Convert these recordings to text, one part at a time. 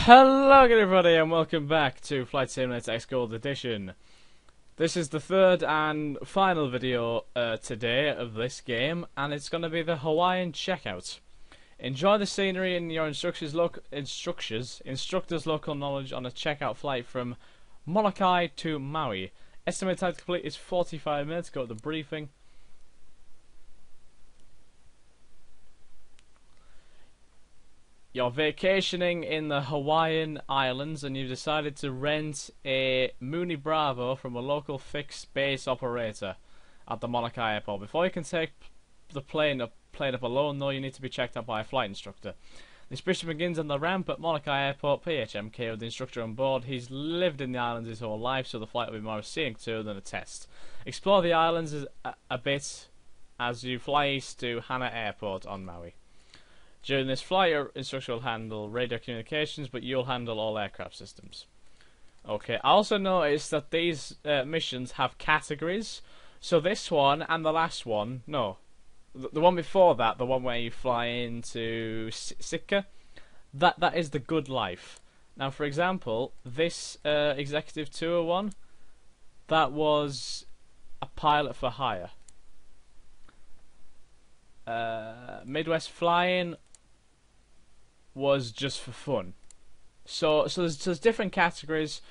Hello everybody and welcome back to Flight Simulator X Gold Edition. This is the third and final video today of this game, and it's going to be the Hawaiian checkout. Enjoy the scenery and your instructor's local knowledge on a checkout flight from Molokai to Maui. Estimated time to complete is 45 minutes. Go to the briefing. You're vacationing in the Hawaiian Islands and you've decided to rent a Mooney Bravo from a local fixed base operator at the Molokai airport. Before you can take the plane up alone, though, you need to be checked out by a flight instructor. The inspection begins on the ramp at Molokai Airport, PHMK, with the instructor on board. He's lived in the islands his whole life, so the flight will be more a seeing tour than a test. Explore the islands a bit as you fly east to Hana Airport on Maui. During this flight, your instructor will handle radio communications, but you'll handle all aircraft systems. Okay, I also noticed that these missions have categories. So this one and the last one, no, the one before that, the one where you fly into Sitka, that is the good life. Now, for example, this executive tour one, that was a pilot for hire. Midwest flying was just for fun. So there's different categories,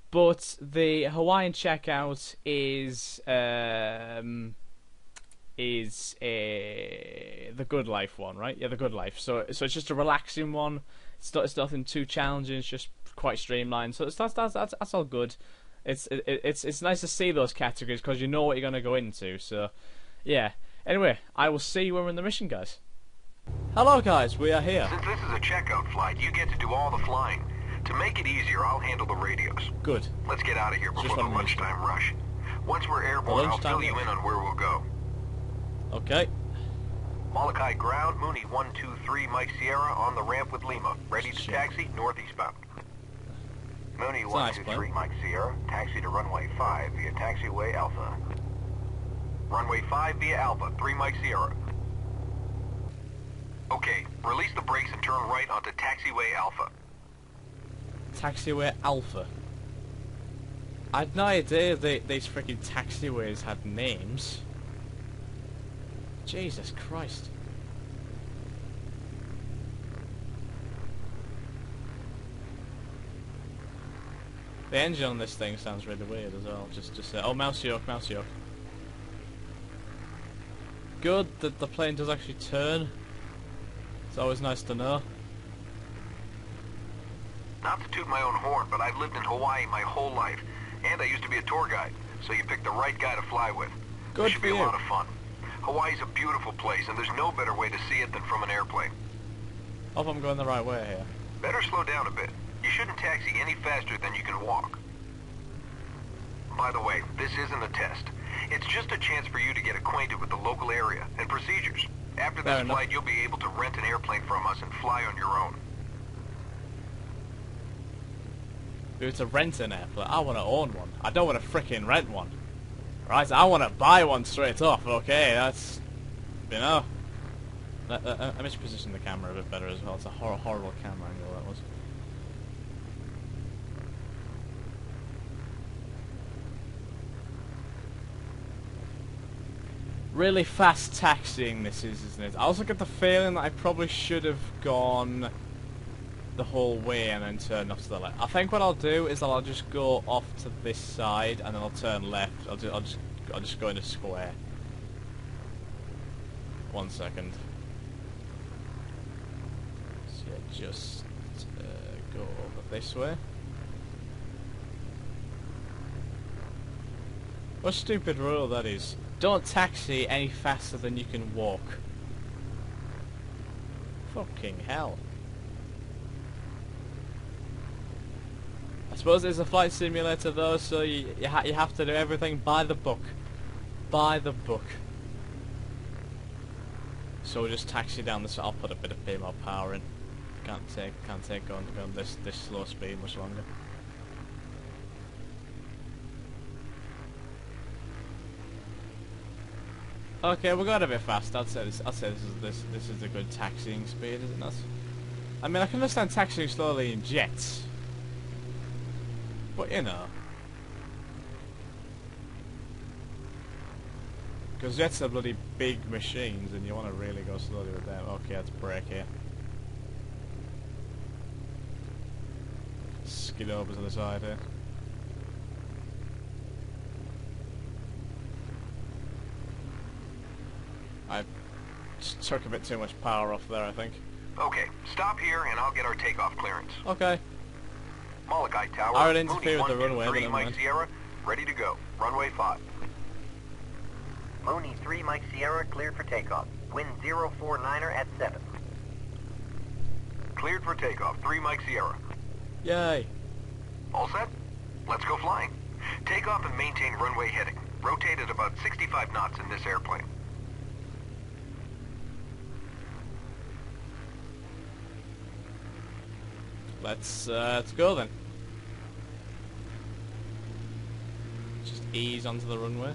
but the Hawaiian checkout is the good life one, right? Yeah, the good life. So it's just a relaxing one. It's nothing too challenging. It's just quite streamlined. So that's all good. It's nice to see those categories because you know what you're gonna go into. So yeah. Anyway, I will see you when we're in the mission, guys. Hello guys, we are here. Since this is a checkout flight, you get to do all the flying. To make it easier, I'll handle the radios. Good. Let's get out of here before the lunchtime rush. Once we're airborne, I'll fill you in on where we'll go. Okay. Molokai ground, Mooney 123 Mike Sierra on the ramp with Lima. Ready to taxi northeastbound. Mooney 123 Mike Sierra, taxi to runway 5 via taxiway Alpha. Runway 5 via Alpha, 3 Mike Sierra. Okay, release the brakes and turn right onto taxiway Alpha. Taxiway Alpha. I had no idea these freaking taxiways had names. Jesus Christ. The engine on this thing sounds really weird as well. Just oh, mouse yoke. Good that the plane does actually turn. It's always nice to know. Not to toot my own horn, but I've lived in Hawaii my whole life, and I used to be a tour guide, so you picked the right guy to fly with. Good. It should be a lot of fun. Hawaii's a beautiful place, and there's no better way to see it than from an airplane. Hope I'm going the right way here. Better slow down a bit. You shouldn't taxi any faster than you can walk. By the way, this isn't a test. It's just a chance for you to get acquainted with the local area and procedures. After this flight, you'll be able to rent an airplane from us and fly on your own. Dude, to rent an airplane, I want to own one. I don't want to frickin' rent one. Right, I want to buy one straight off. Okay, that's, you know. Let me just position the camera a bit better as well. It's a horrible camera angle, that was. Really fast taxiing this is, isn't it? I also get the feeling that I probably should have gone the whole way and then turned off to the left. I think what I'll do is I'll just go off to this side and then I'll turn left. I'll just go in a square. 1 second. So yeah, just go over this way. What a stupid rule that is. Don't taxi any faster than you can walk. Fucking hell. I suppose it's a flight simulator though, so you have to do everything by the book. By the book. So we'll just taxi down this. I'll put a bit more power in. Can't take going this slow speed much longer. Okay, we're going a bit fast. I'd say this is a good taxiing speed, is it not? I mean, I can understand taxiing slowly in jets. But, you know. Because jets are bloody big machines and you want to really go slowly with them. Okay, let's brake here. Skid over to the side here. I just took a bit too much power off there, I think. Okay, stop here and I'll get our takeoff clearance. Okay. Molokai Tower, I would interfere with the runway, but Mooney never Mike mind. Sierra, ready to go. Runway 5. Mooney 3 Mike Sierra, cleared for takeoff. Wind 049er at 7. Cleared for takeoff. 3 Mike Sierra. Yay. All set? Let's go flying. Take off and maintain runway heading. Rotate at about 65 knots in this airplane. Let's go then. Just ease onto the runway.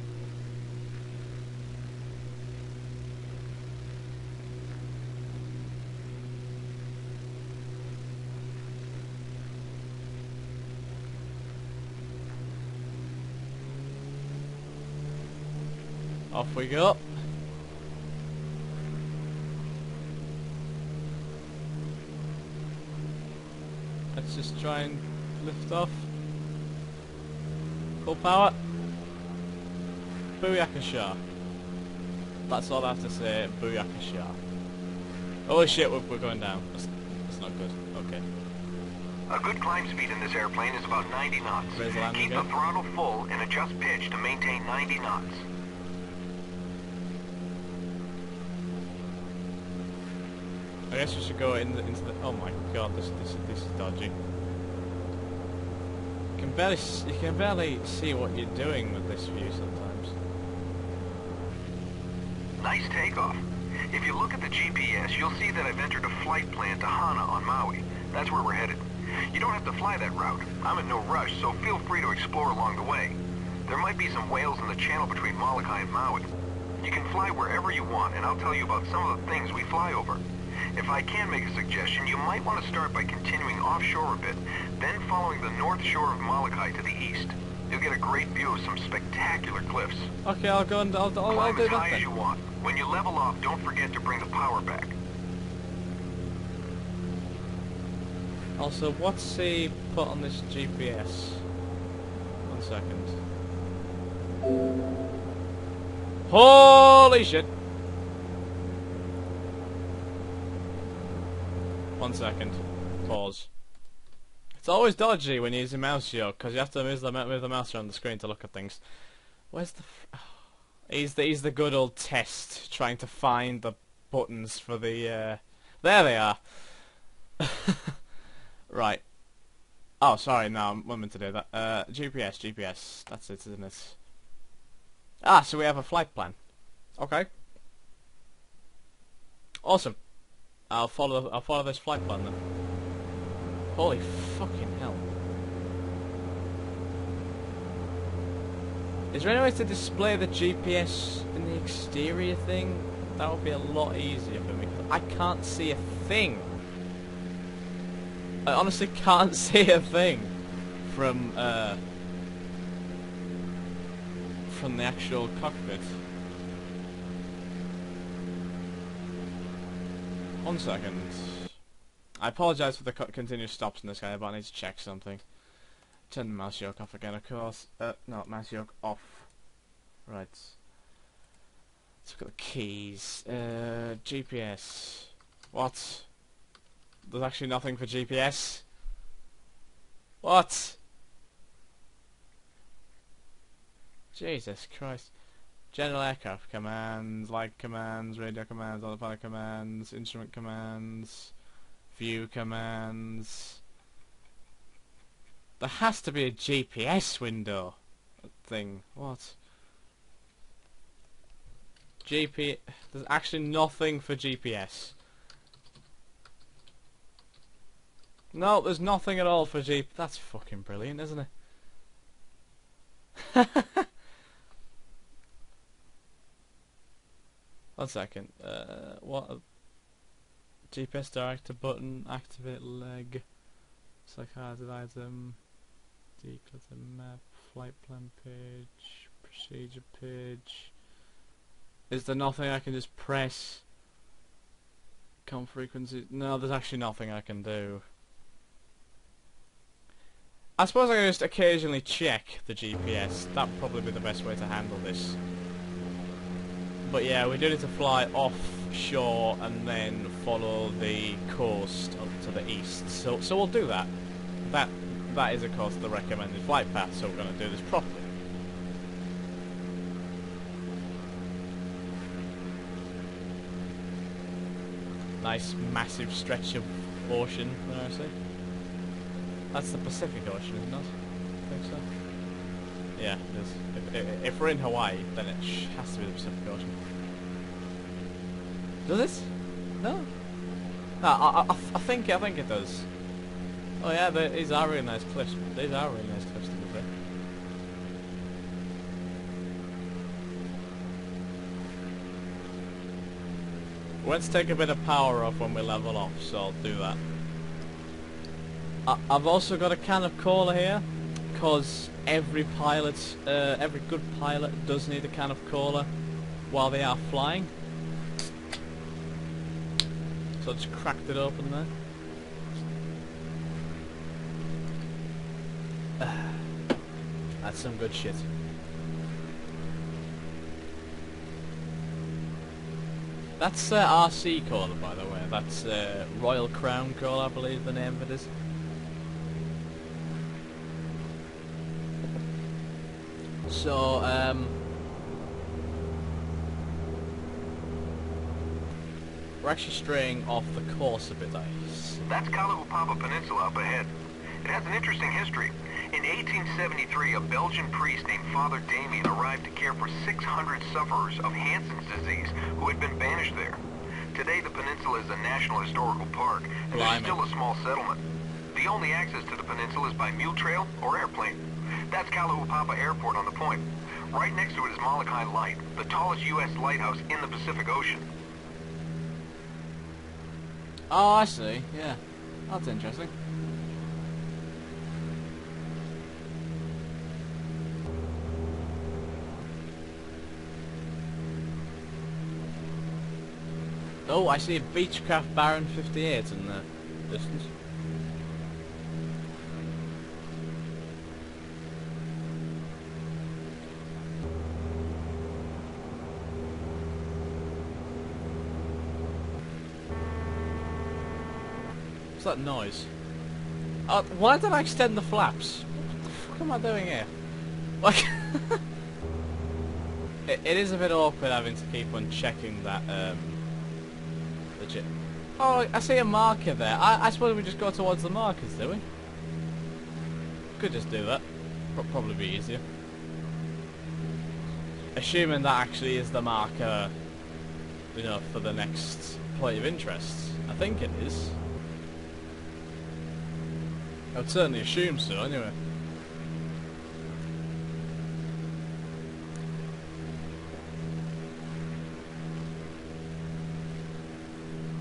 Off we go. Let's just try and lift off. Full power. Booyakasha. That's all I have to say. Booyakasha. Holy shit, we're going down. That's not good. Okay. A good climb speed in this airplane is about 90 knots. Raise the landing Keep the gear. throttle full and adjust pitch to maintain 90 knots. I guess we should go into the. Oh my god, this is dodgy. You can barely see what you're doing with this view sometimes. Nice takeoff. If you look at the GPS, you'll see that I've entered a flight plan to Hana on Maui. That's where we're headed. You don't have to fly that route. I'm in no rush, so feel free to explore along the way. There might be some whales in the channel between Molokai and Maui. You can fly wherever you want, and I'll tell you about some of the things we fly over. If I can make a suggestion, you might want to start by continuing offshore a bit, then following the north shore of Molokai to the east. You'll get a great view of some spectacular cliffs. Okay, I'll go and I'll Climb do as that high as then. you want. When you level off, don't forget to bring the power back. Also, what's he put on this GPS? 1 second. Holy shit! 1 second. Pause. It's always dodgy when you use a mouse yoke because you have to move the mouse around the screen to look at things. Where's the? He's the good old test trying to find the buttons for the. There they are. Right. Oh, sorry. No, I meant to do that. GPS. That's it, isn't it? Ah, so we have a flight plan. Okay. Awesome. I'll follow this flight plan then. Holy fucking hell. Is there any way to display the GPS in the exterior thing? That would be a lot easier for me. I can't see a thing. I honestly can't see a thing from the actual cockpit. 1 second. I apologise for the continuous stops in this guy, but I need to check something. Turn the mouse yoke off again, of course. No, mouse yoke off. Right. Let's look at the keys. GPS. What? There's actually nothing for GPS. What? Jesus Christ. General aircraft commands, light commands, radio commands, autopilot commands, instrument commands, view commands. There has to be a GPS window thing. What? There's actually nothing for GPS. No, there's nothing at all for GPS. That's fucking brilliant, isn't it? 1 second. What? GPS director button, activate leg, select highlighted item, declutter map, flight plan page, procedure page. Is there nothing I can just press? Com frequency? No, there's actually nothing I can do. I suppose I can just occasionally check the GPS. That'd probably be the best way to handle this. But yeah, we do need to fly offshore and then follow the coast up to the east. So we'll do that. That is of course the recommended flight path, so we're going to do this properly. Nice massive stretch of ocean there, I see. That's the Pacific Ocean, isn't it? I think so. Yeah, it is. If we're in Hawaii, then it has to be the Pacific Ocean. Does it? No. No, I think it does. Oh yeah, these are really nice cliffs. These are really nice cliffs to be fair. We're going to take a bit of power off when we level off, so I'll do that. I've also got a can of cola here, because every good pilot does need a can of cola while they are flying. So I just cracked it open there. That's some good shit. That's RC cola, by the way. That's Royal Crown cola, I believe the name of it is. So, we're actually straying off the course a bit, That's Kalaupapa Peninsula up ahead. It has an interesting history. In 1873, a Belgian priest named Father Damien arrived to care for 600 sufferers of Hansen's disease who had been banished there. Today, the peninsula is a National Historical Park, and there's still a small settlement. The only access to the peninsula is by mule trail or airplane. That's Kalaupapa Airport on the point. Right next to it is Molokai Light, the tallest U.S. lighthouse in the Pacific Ocean. Oh, I see. Yeah. That's interesting. Oh, I see a Beechcraft Baron 58 in the distance. What's that noise? Why did I extend the flaps? What the fuck am I doing here? Like, it is a bit awkward having to keep on checking that. Legit. Oh, I see a marker there. I suppose we just go towards the markers, do we? Could just do that. Probably be easier. Assuming that actually is the marker, you know, for the next point of interest. I think it is. I would certainly assume so, anyway.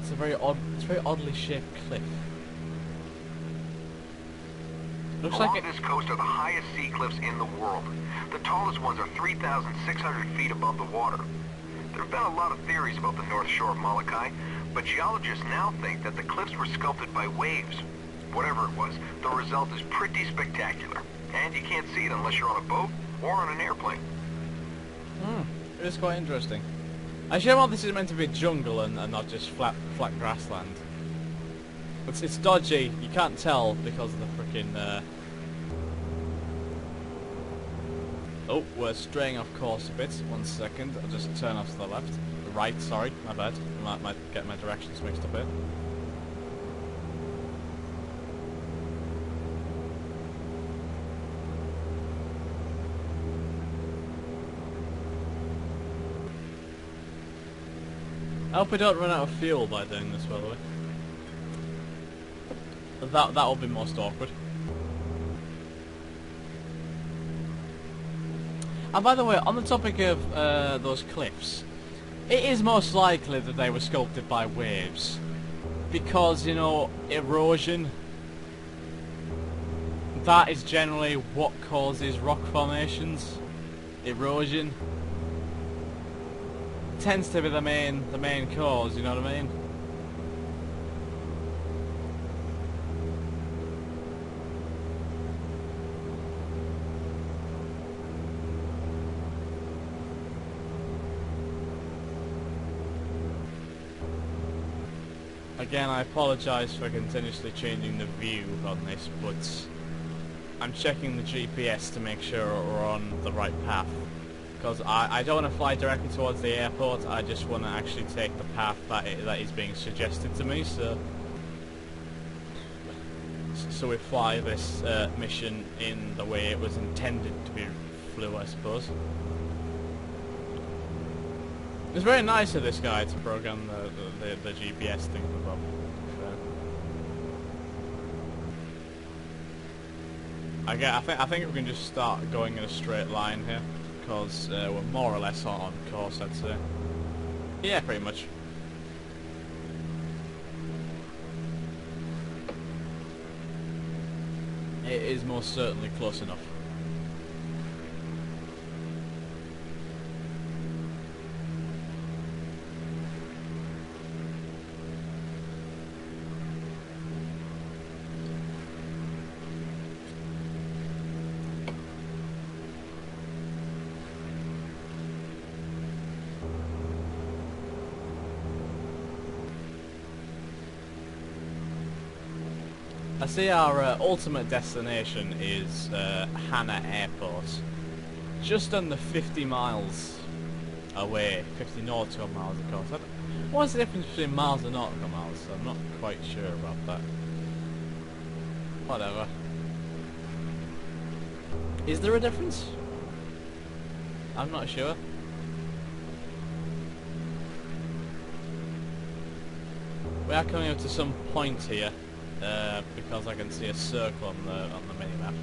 It's a very oddly shaped cliff. Looks Along like this coast are the highest sea cliffs in the world. The tallest ones are 3,600 feet above the water. There have been a lot of theories about the north shore of Molokai, but geologists now think that the cliffs were sculpted by waves. Whatever it was, the result is pretty spectacular. And you can't see it unless you're on a boat or on an airplane. It is quite interesting. I assume all this is meant to be jungle and not just flat grassland. It's dodgy, you can't tell because of the frickin' Oh, we're straying off course a bit. 1 second, I'll just turn off to the left. Right, sorry, my bad. I might get my directions mixed up here. I hope we don't run out of fuel by doing this, by the way. That'll be most awkward. And by the way, on the topic of those cliffs, it is most likely that they were sculpted by waves. because, you know, erosion, that is generally what causes rock formations. Erosion tends to be the main cause, you know what I mean? Again, I apologise for continuously changing the view on this, but I'm checking the GPS to make sure we're on the right path. Because I don't want to fly directly towards the airport, I just want to actually take the path that is being suggested to me, so we fly this mission in the way it was intended to be flew, I suppose. It's very nice of this guy to program the GPS thing as well. I think we can just start going in a straight line here, because we're more or less on course, I'd say. Yeah, pretty much. It is most certainly close enough. I see our ultimate destination is Hana Airport, just under 50 miles away, 50 nautical miles of course. What's the difference between miles and nautical miles? I'm not quite sure about that. Whatever. Is there a difference? I'm not sure. We are coming up to some point here. Because I can see a circle on the minimap.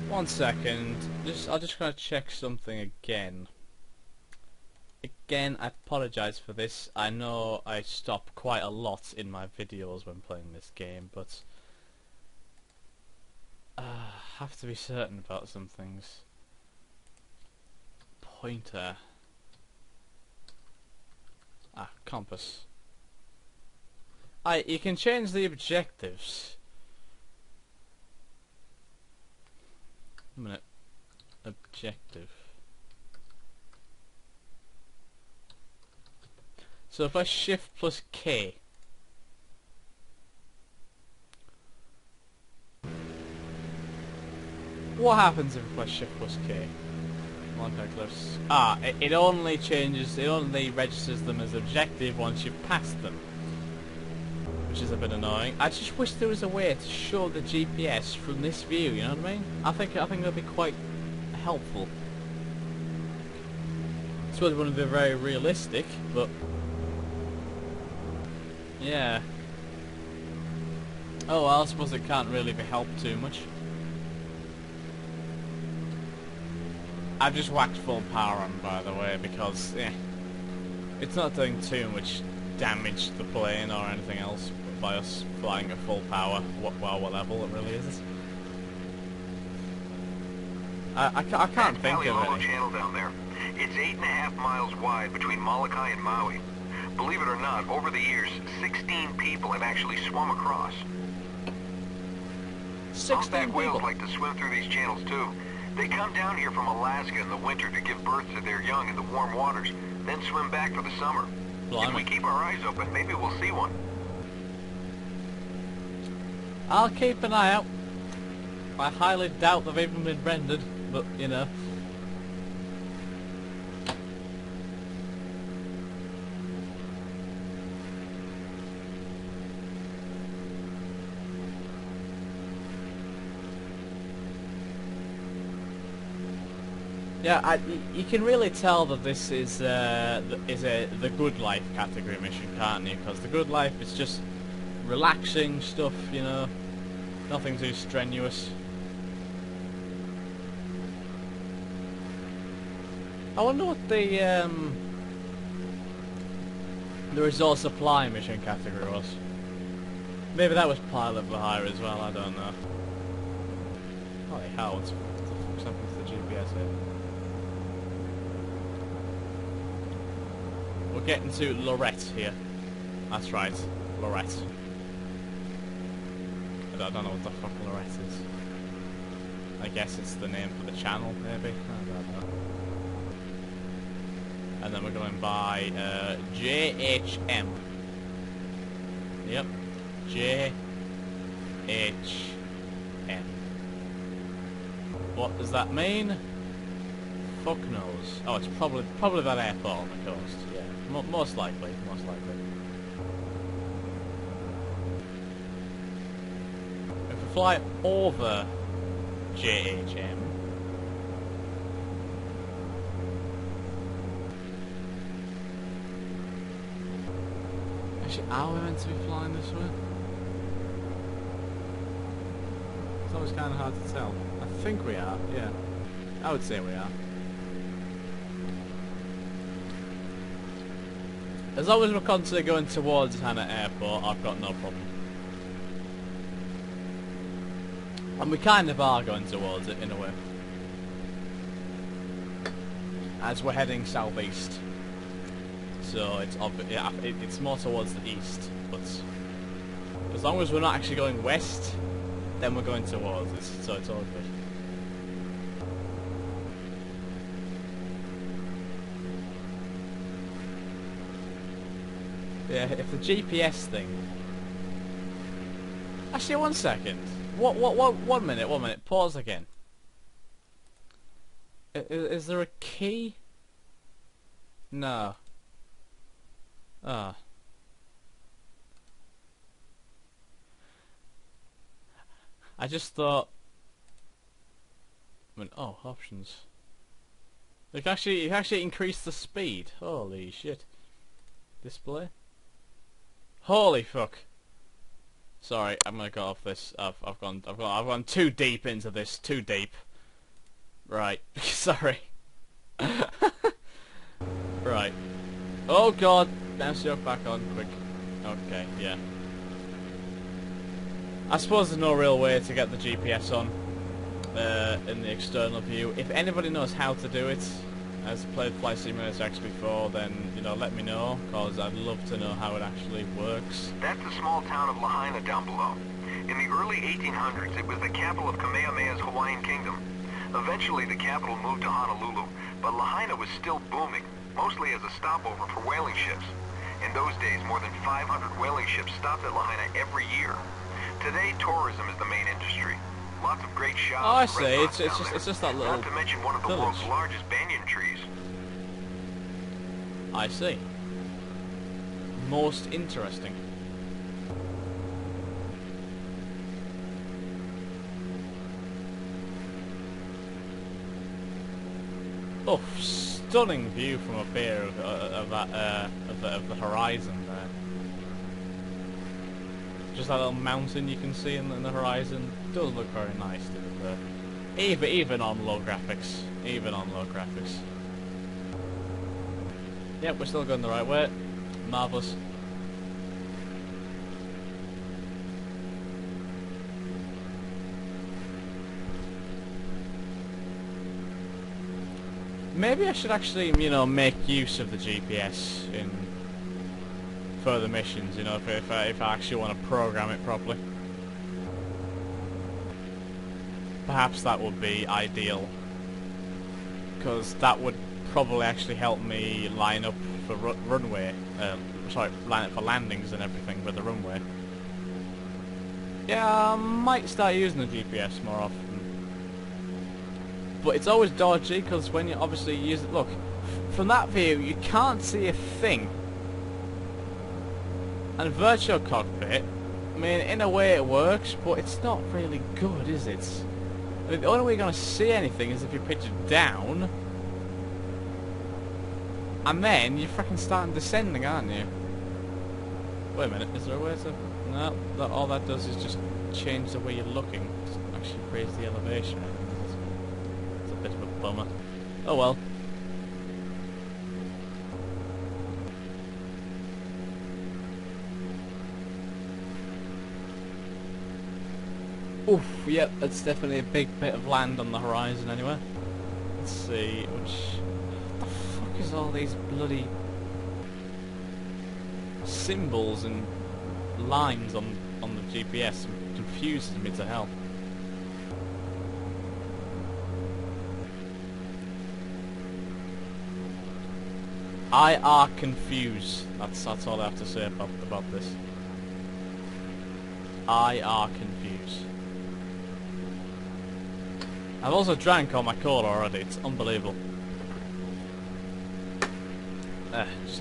One second. I'll just gonna check something again. Again, I apologise for this. I know I stop quite a lot in my videos when playing this game, but have to be certain about some things. Pointer. Compass. You can change the objectives. A minute. Objective. So if I shift plus K. What happens if I shift plus K? It only registers them as objective once you've passed them, which is a bit annoying. I just wish there was a way to show the GPS from this view. You know what I mean? I think that'd be quite helpful. I suppose it wouldn't be very realistic, but yeah. Oh well, I suppose it can't really be helped too much. I've just whacked full power on, by the way, because it's not doing too much damage to the plane or anything else by us flying at full power. What level it really is. I can't think of it. Channel down there. It's 8.5 miles wide between Molokai and Maui. Believe it or not, over the years, 16 people have actually swum across. 16 people? Whales like to swim through these channels too. They come down here from Alaska in the winter to give birth to their young in the warm waters, then swim back for the summer. If we keep our eyes open, maybe we'll see one. I'll keep an eye out. I highly doubt they've even been rendered, but you know. Yeah, you can really tell that this is the good life category mission, can't you? Because the good life is just relaxing stuff, you know, nothing too strenuous. I wonder what the resource supply mission category was. Maybe that was pilot for hire as well, I don't know. Holy hell, what the fuck's happened to the GPS here? We're getting to Lorette here. That's right, Lorette. I don't know what the fuck Lorette is. I guess it's the name for the channel, maybe? I don't know. And then we're going by JHM. Yep. JHM. What does that mean? Fuck knows. Oh, it's probably that airport on the coast. Yeah, most likely. Most likely. If we fly over JHM. Actually, are we meant to be flying this way? It's always kind of hard to tell. I think we are, yeah. I would say we are. As long as we're constantly going towards Hana Airport, I've got no problem. And we kind of are going towards it, in a way. As we're heading southeast. So it's yeah, it's more towards the east, but as long as we're not actually going west, then we're going towards it, so it's all good. Yeah, if the GPS thing... Actually, 1 second. What, 1 minute, pause again. Is there a key? No. Ah. I just thought... oh, options. You can actually increase the speed. Holy shit. Display? Holy fuck. Sorry, I'm gonna go off this. I've gone too deep into this. Too deep. Right. Sorry. Right. Oh god. Bounce yoke back on, quick. Okay, yeah. I suppose there's no real way to get the GPS on in the external view. If anybody knows how to do it, has played Flight Simulator X before, then, you know, let me know, because I'd love to know how it actually works. That's the small town of Lahaina down below. In the early 1800s, it was the capital of Kamehameha's Hawaiian kingdom. Eventually, the capital moved to Honolulu, but Lahaina was still booming, mostly as a stopover for whaling ships. In those days, more than 500 whaling ships stopped at Lahaina every year. Today, tourism is the main industry. Lots of great shops. Oh, I see. It's just that little. Not to mention one of the world's largest banyan trees. I see. Most interesting. Oh, stunning view from up here of the horizon there. Just that little mountain you can see in the horizon does look very nice, to be fair. Even on low graphics. Even on low graphics. Yep, we're still going the right way. Marvellous. Maybe I should actually, you know, make use of the GPS in further missions, you know, if I actually want to program it properly. Perhaps that would be ideal, because that would probably actually help me line up for runway, line up for landings and everything with the runway. Yeah, I might start using the GPS more often. But it's always dodgy, because when you obviously use it, look, from that view you can't see a thing. And virtual cockpit, I mean, in a way it works, but it's not really good, is it? I mean, the only way you're going to see anything is if you pitch it down, and then you're freaking starting descending, aren't you? Wait a minute, is there a way to... No, all that does is just change the way you're looking. It doesn't actually raise the elevation. It's a bit of a bummer. Oh well. Oof, yep, that's definitely a big bit of land on the horizon anyway. Let's see, what the fuck is all these bloody symbols and lines on the GPS? It confuses me to hell. I are confused. That's all I have to say about this. I are confused. I've also drank all my cola already. It's unbelievable.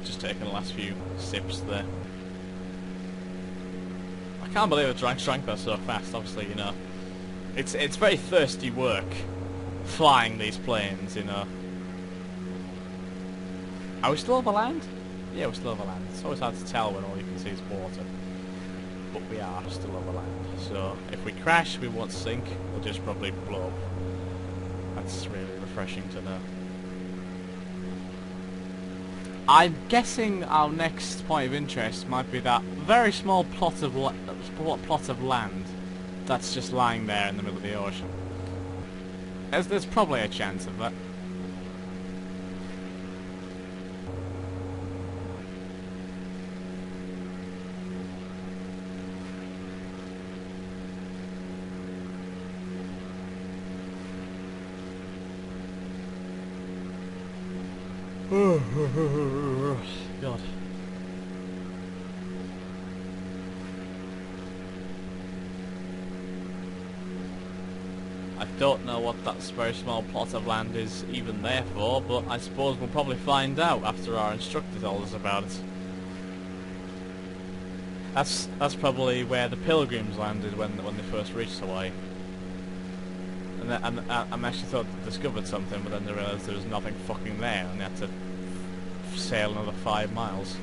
Just taking the last few sips there. I can't believe I drank that so fast. Obviously, you know, it's very thirsty work flying these planes, you know. Are we still over land? Yeah, we're still over land. It's always hard to tell when all you can see is water. But we are still over land. So if we crash, we won't sink. We'll just probably blow up. That's really refreshing to know. I'm guessing our next point of interest might be that very small plot of land that's just lying there in the middle of the ocean. There's probably a chance of that. God. I don't know what that very small plot of land is even there for, but I suppose we'll probably find out after our instructor tells us about it. That's probably where the Pilgrims landed when they first reached Hawaii. And I actually thought they discovered something, but then they realised there was nothing fucking there, and they had to sail another 5 miles.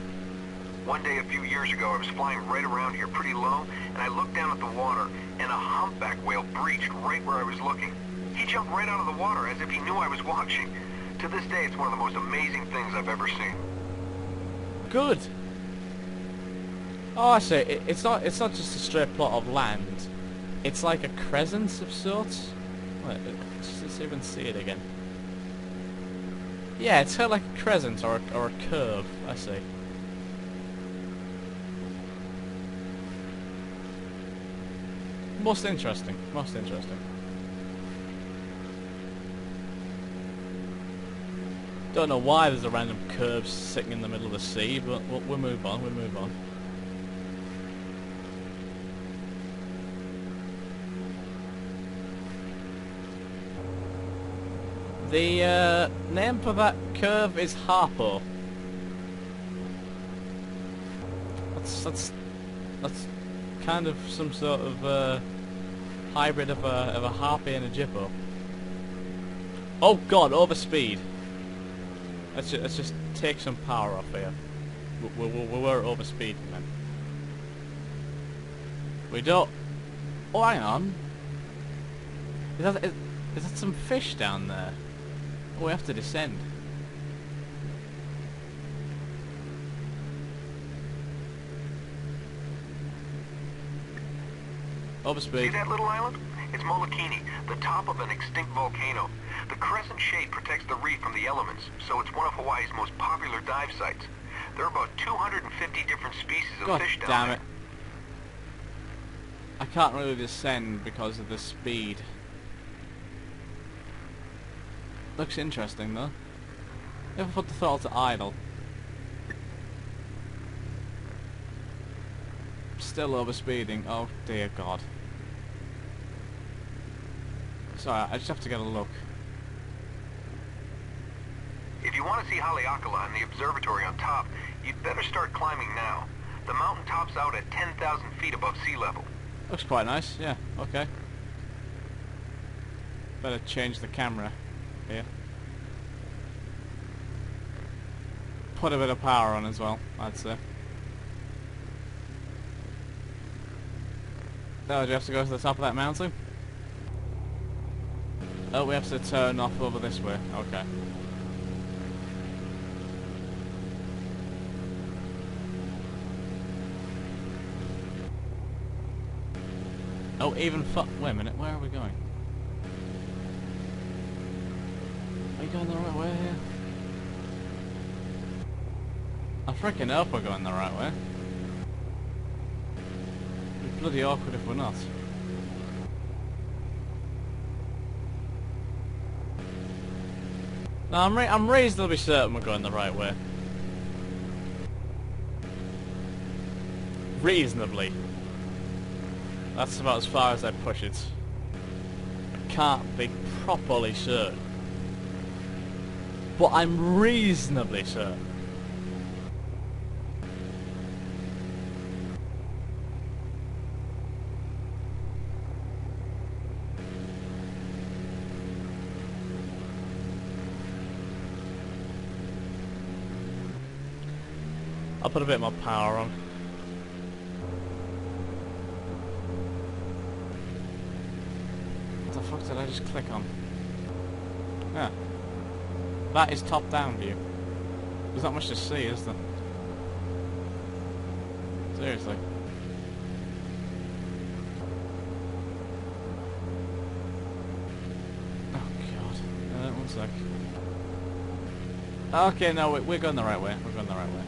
One day a few years ago, I was flying right around here pretty low, and I looked down at the water, and a humpback whale breached right where I was looking. He jumped right out of the water as if he knew I was watching. To this day, it's one of the most amazing things I've ever seen. Good. Oh, I see. It's not just a straight plot of land. It's like a crescent of sorts. Wait, let's even see it again. Yeah, it's kind of like a crescent or a curve. I see. Most interesting. Most interesting. Don't know why there's a random curve sitting in the middle of the sea, but we'll move on. We'll move on. The name for that curve is Harpo. That's kind of some sort of hybrid of a harpy and a jippo. Oh God, overspeed. Let's just take some power off here. We were overspeeding then. We don't. Oh, hang on. Is that some fish down there? Oh, we have to descend. Overspeed. See that little island? It's Molokini, the top of an extinct volcano. The crescent shade protects the reef from the elements, so it's one of Hawaii's most popular dive sites. There are about 250 different species of fish down there. God damn it. I can't really descend because of the speed. Looks interesting though. If I put the throttle to idle. Still overspeeding. Oh dear God. Sorry, I just have to get a look. If you want to see Haleakala and the observatory on top, you'd better start climbing now. The mountain tops out at 10,000 feet above sea level. Looks quite nice, yeah, okay. Better change the camera here. Put a bit of power on as well, I'd say. Oh, do you have to go to the top of that mountain? Oh, we have to turn off over this way, okay. Oh, even wait a minute, where are we going? Are you going the right way here? I freaking hope we're going the right way. It'd be bloody awkward if we're not. No, I'm reasonably certain we're going the right way. Reasonably. That's about as far as I push it. I can't be properly certain. But I'm reasonably certain. I'll put a bit more power on. What the fuck did I just click on? Yeah. That is top-down view. There's not much to see, is there? Seriously. Oh god. One sec. Okay, no, we're going the right way. We're going the right way.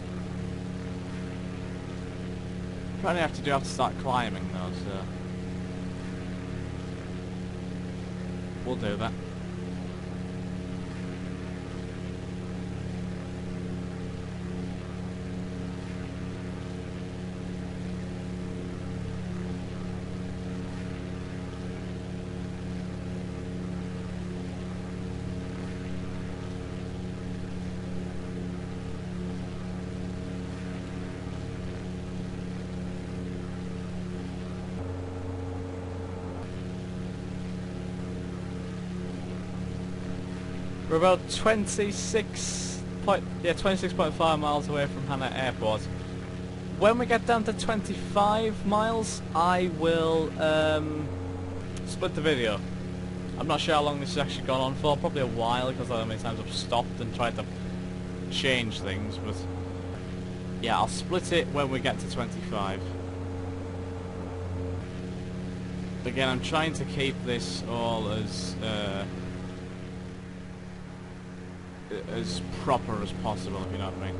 Probably have to start climbing though, so we'll do that. We're about 26.5 miles away from Hana Airport. When we get down to 25 miles, I will split the video. I'm not sure how long this has actually gone on for, probably a while because how many times I've stopped and tried to change things, but yeah, I'll split it when we get to 25. Again, I'm trying to keep this all as proper as possible, if you know what I mean.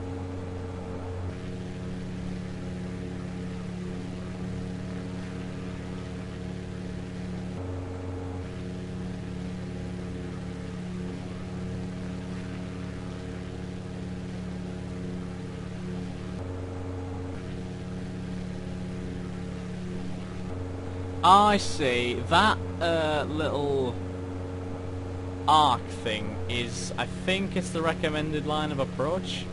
I see. That little arc thing is, I think it's the recommended line of approach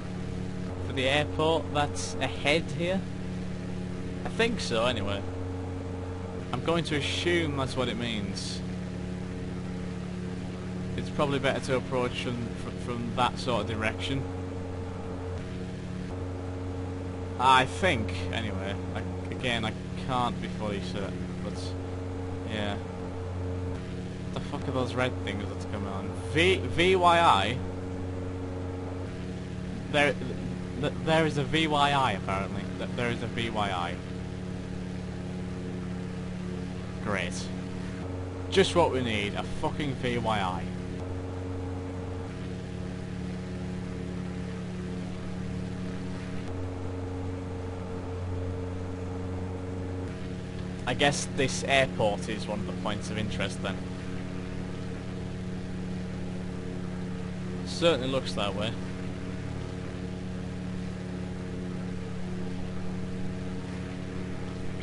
for the airport that's ahead here. I think so, anyway. I'm going to assume that's what it means. It's probably better to approach from that sort of direction. I think, anyway. Again, I can't be fully certain, but yeah. What the fuck are those red things that's coming on? VYI? There is a VYI apparently. There is a VYI. Great. Just what we need, a fucking VYI. I guess this airport is one of the points of interest then. Certainly looks that way.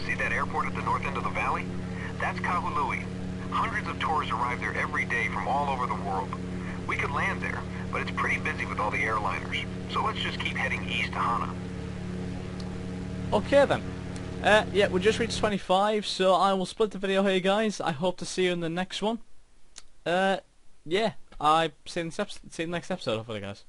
See that airport at the north end of the valley? That's Kahului. Hundreds of tours arrive there every day from all over the world. We could land there, but it's pretty busy with all the airliners. So let's just keep heading east to Hana. Okay then. Yeah, we just reached 25, so I will split the video here, guys. I hope to see you in the next one. Yeah, I see you in the next episode, hopefully, guys.